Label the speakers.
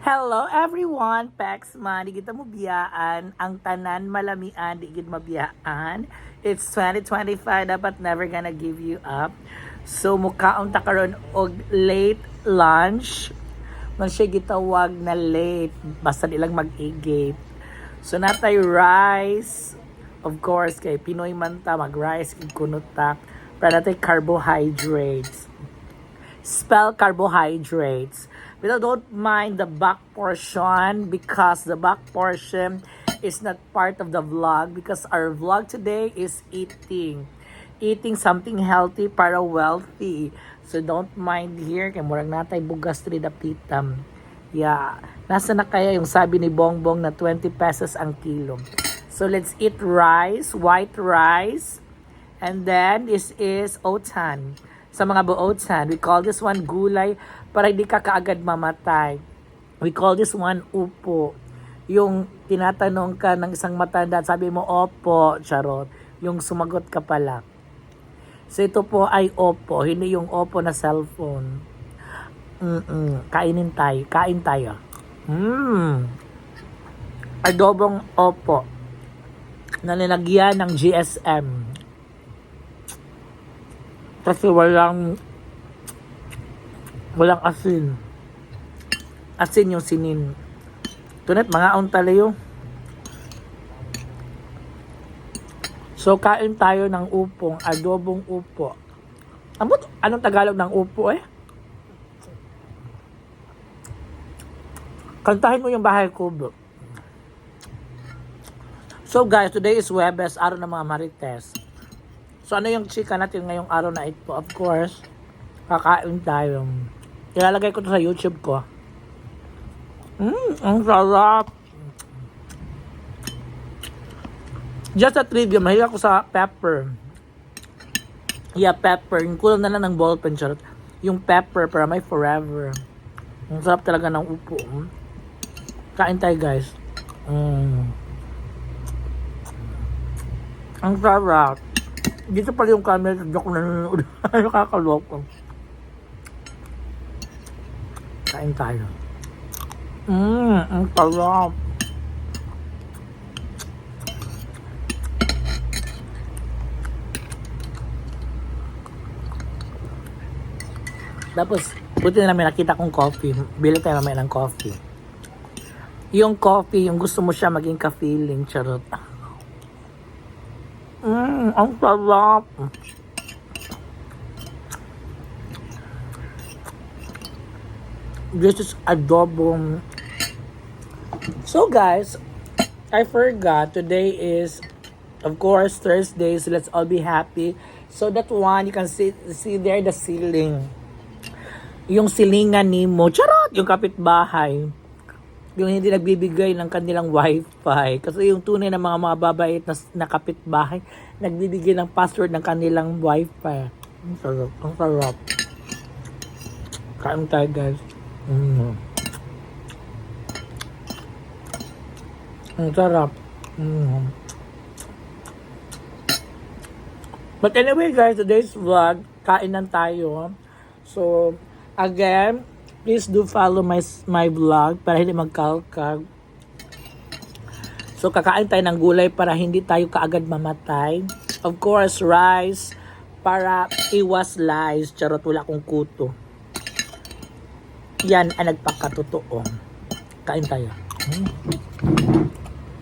Speaker 1: Hello everyone, Paxman, di kita mo biyaan, ang tanan malamian, di gid mabiyaan. It's 2025, dapat never gonna give you up. So mukhaon ta karon og late lunch. Man siya gitawag na late, basta nilang mag-igate. So natay rice, of course, kay Pinoy man ta, mag-rice, kunutak. Para natay carbohydrates. Spell carbohydrates. But I don't mind the back portion because the back portion is not part of the vlog because our vlog today is eating. Eating something healthy para wealthy. So don't mind here kay murag natay bugas tri dapitam. Yeah. Nasa na kaya yung sabi ni Bongbong na 20 pesos ang kilo. So let's eat rice, white rice. And then this is otan. Sa mga buotan, we call this one gulay para hindi ka kaagad mamatay. We call this one upo. Yung tinatanong ka ng isang matanda, sabi mo, opo, charot. Yung sumagot ka pala. So ito po ay opo, hindi yung opo na cellphone. Kain tayo. Adobong opo na nilagyan ng GSM. Kasi walang asin. Asin yung sinin. Tunit, mga ontalayo. So, kain tayo ng upong, adobong upo. Anong Tagalog ng upo eh? Kantahin mo yung Bahay Kubo. So guys, today is Webes, araw ng mga Marites. So ano yung chika natin ngayong araw na ito? Of course, kakain tayo. Ilalagay ko to sa YouTube ko. Ang sarap. Just a trivia, mahilig ako sa pepper. Yeah, pepper. Yung kulang na lang ng ballpen, charot. Yung pepper para may forever. Ang sarap talaga ng upo. Kain tayo, guys. Ang sarap. Dito pala yung camera, joke na nanonood. Nakakaloko. Kain tayo. Ang sarap. Tapos, buti na namin nakita kong coffee. Bili tayo namin ng coffee. Yung coffee, yung gusto mo siya maging ka-feeling, charot. Ang sarap. This is adobong. So guys, I forgot, today is, of course, Thursday, so let's all be happy. So that one, you can see there the ceiling. Yung silingan ni mo, charot, yung kapitbahay. Yung hindi nagbibigay ng kanilang wifi. Kasi yung tunay na mga mababait na kapitbahay, nagbibigay ng password ng kanilang wifi. Ang sarap. Ang sarap. Kain tayo, guys. Ang sarap. But anyway, guys, today's vlog, kainan tayo. So, again, please do follow my vlog para hindi magkalkag. So, kakain tayo ng gulay para hindi tayo kaagad mamatay. Of course, rice para iwas lies. Charot, wala akong kuto. Yan ang nagpakatotoo. Kain tayo.